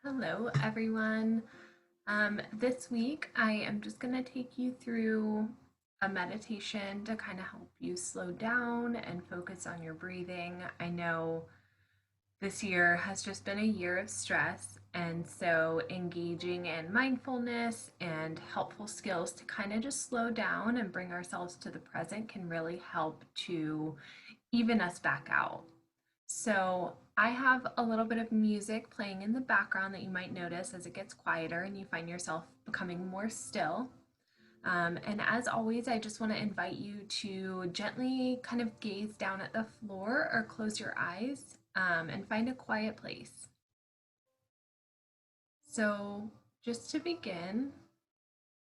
Hello, everyone. This week, I am just going to take you through a meditation to kind of help you slow down and focus on your breathing. I know this year has just been a year of stress, and so engaging in mindfulness and helpful skills to kind of just slow down and bring ourselves to the present can really help to even us back out. So I have a little bit of music playing in the background that you might notice as it gets quieter and you find yourself becoming more still. And as always, I just want to invite you to gently kind of gaze down at the floor or close your eyes and find a quiet place. So, just to begin,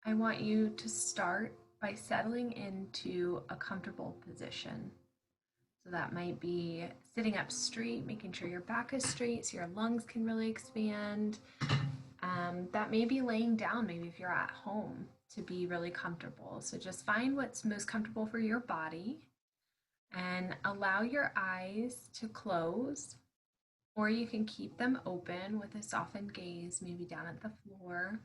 I want you to start by settling into a comfortable position. So that might be sitting up straight, making sure your back is straight so your lungs can really expand. That may be laying down, maybe if you're at home, to be really comfortable. So just find what's most comfortable for your body and allow your eyes to close, or you can keep them open with a softened gaze, maybe down at the floor.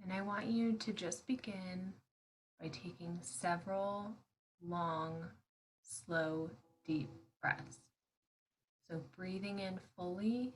And I want you to just begin by taking several long, slow, deep breaths. So breathing in fully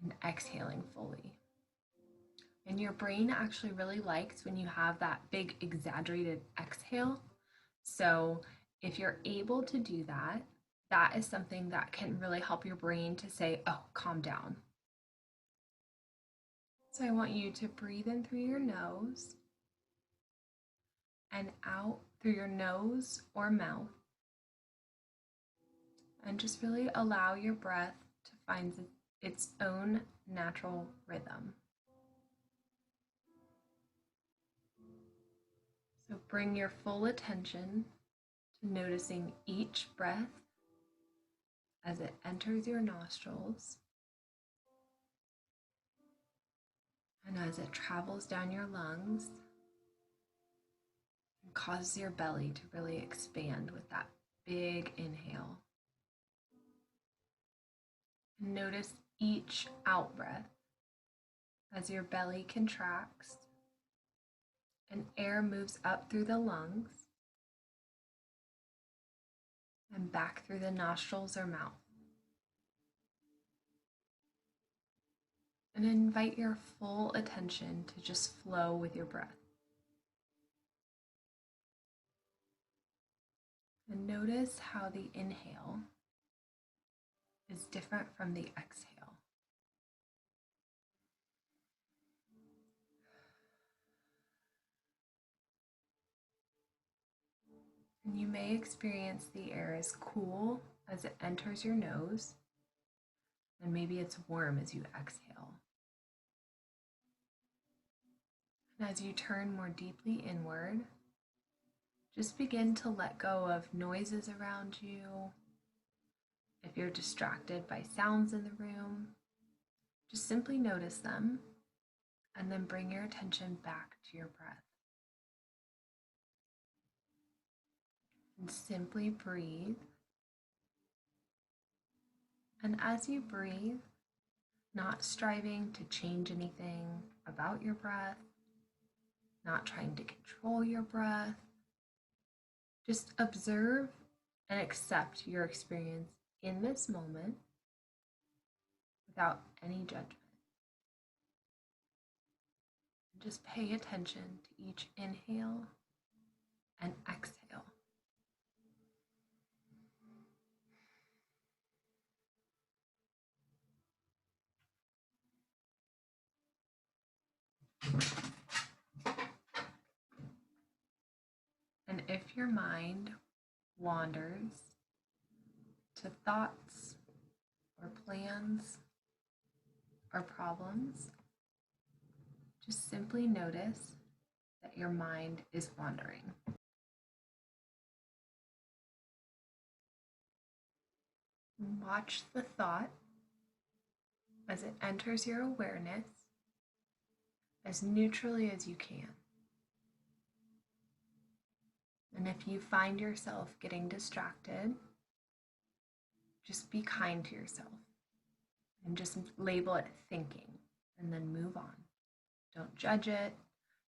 and exhaling fully. And your brain actually really likes when you have that big exaggerated exhale. So if you're able to do that, that is something that can really help your brain to say, oh, calm down. So I want you to breathe in through your nose and out through your nose or mouth. And just really allow your breath to find its own natural rhythm. So bring your full attention to noticing each breath as it enters your nostrils and as it travels down your lungs and causes your belly to really expand with that big inhale. And notice each out breath as your belly contracts and air moves up through the lungs and back through the nostrils or mouth. And invite your full attention to just flow with your breath. And notice how the inhale is different from the exhale. And you may experience the air as cool as it enters your nose, and maybe it's warm as you exhale. And as you turn more deeply inward, just begin to let go of noises around you. If you're distracted by sounds in the room, just simply notice them and then bring your attention back to your breath. And simply breathe. And as you breathe, not striving to change anything about your breath, not trying to control your breath, just observe and accept your experience in this moment without any judgment. And just pay attention to each inhale and exhale. And if your mind wanders to thoughts or plans or problems, just simply notice that your mind is wandering. Watch the thought as it enters your awareness as neutrally as you can. And if you find yourself getting distracted, just be kind to yourself and just label it thinking and then move on. Don't judge it.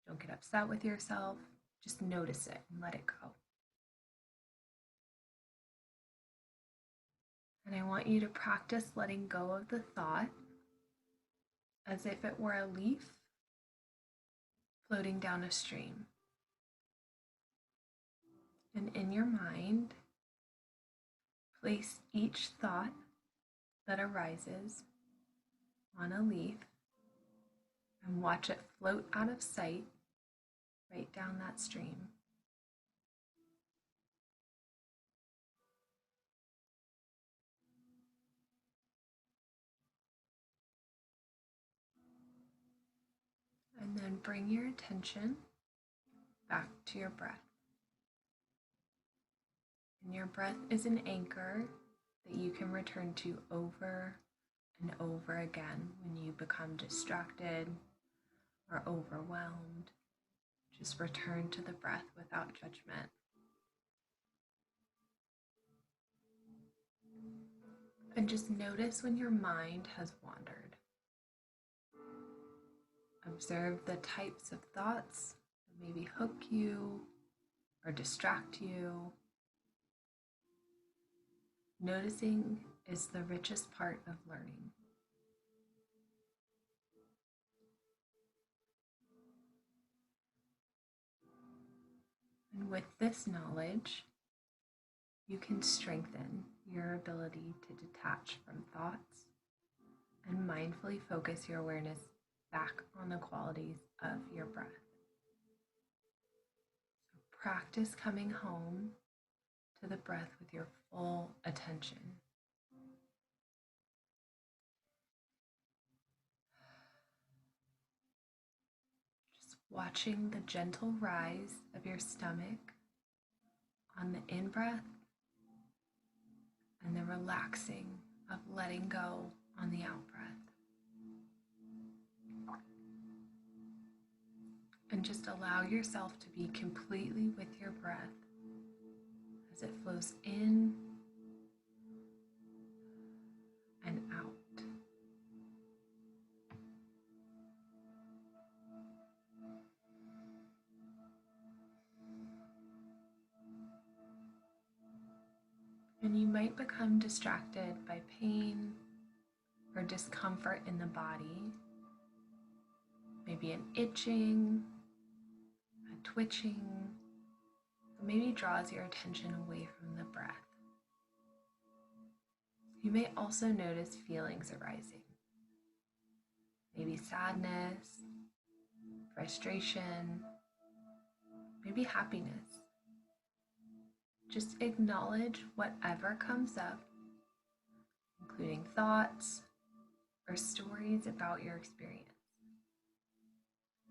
Don't get upset with yourself. Just notice it and let it go. And I want you to practice letting go of the thought as if it were a leaf floating down a stream. And in your mind, place each thought that arises on a leaf and watch it float out of sight right down that stream. And then bring your attention back to your breath. And your breath is an anchor that you can return to over and over again when you become distracted or overwhelmed. Just return to the breath without judgment. And just notice when your mind has wandered. Observe the types of thoughts that maybe hook you or distract you. Noticing is the richest part of learning. And with this knowledge, you can strengthen your ability to detach from thoughts and mindfully focus your awareness back on the qualities of your breath. So practice coming home to the breath with your full attention. Just watching the gentle rise of your stomach on the in-breath and the relaxing of letting go on the out-breath. And just allow yourself to be completely with your breath as it flows in and out. And you might become distracted by pain or discomfort in the body, maybe an itching, a twitching, or maybe draws your attention away from the breath. You may also notice feelings arising, maybe sadness, frustration, maybe happiness. Just acknowledge whatever comes up, including thoughts or stories about your experience.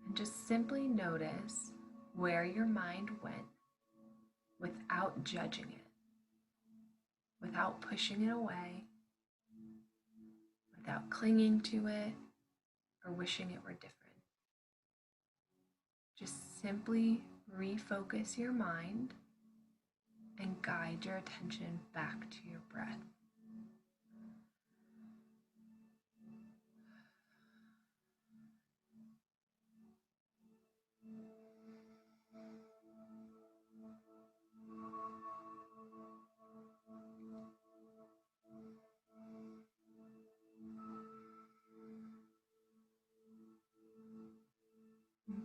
And just simply notice where your mind went without judging it, without pushing it away, without clinging to it or wishing it were different. Just simply refocus your mind and guide your attention back to your breath.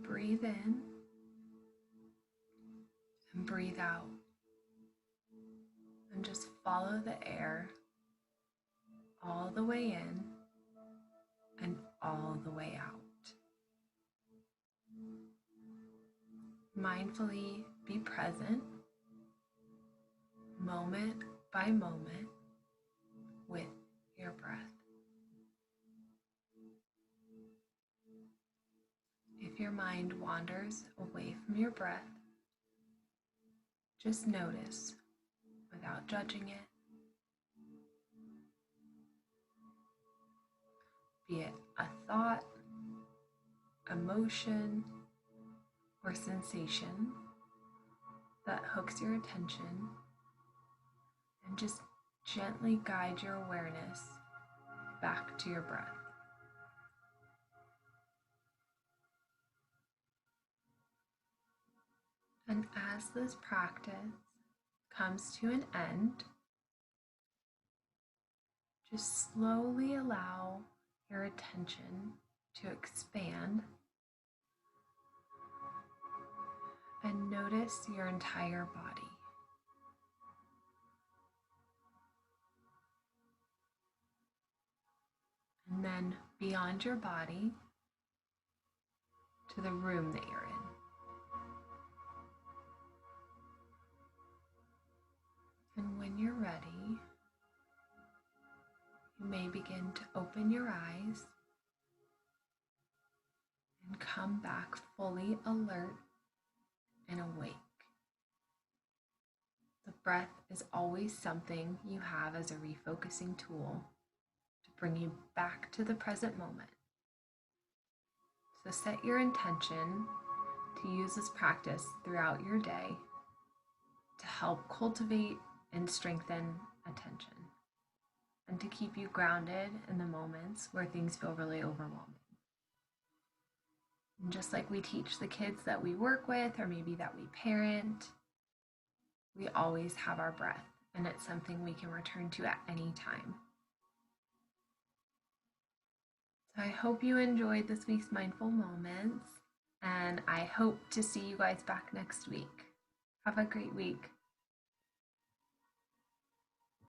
Breathe in and breathe out. And just follow the air all the way in and all the way out. Mindfully be present, moment by moment, with your breath. If your mind wanders away from your breath, just notice without judging it. Be it a thought, emotion, or sensation that hooks your attention, and just gently guide your awareness back to your breath. And as this practice comes to an end, just slowly allow your attention to expand and notice your entire body. And then beyond your body to the room that you're in. And when you're ready, you may begin to open your eyes and come back fully alert and awake. The breath is always something you have as a refocusing tool to bring you back to the present moment. So set your intention to use this practice throughout your day to help cultivate and strengthen attention and to keep you grounded in the moments where things feel really overwhelming. And just like we teach the kids that we work with or maybe that we parent, we always have our breath, and it's something we can return to at any time. So I hope you enjoyed this week's Mindful Moments, and I hope to see you guys back next week. Have a great week.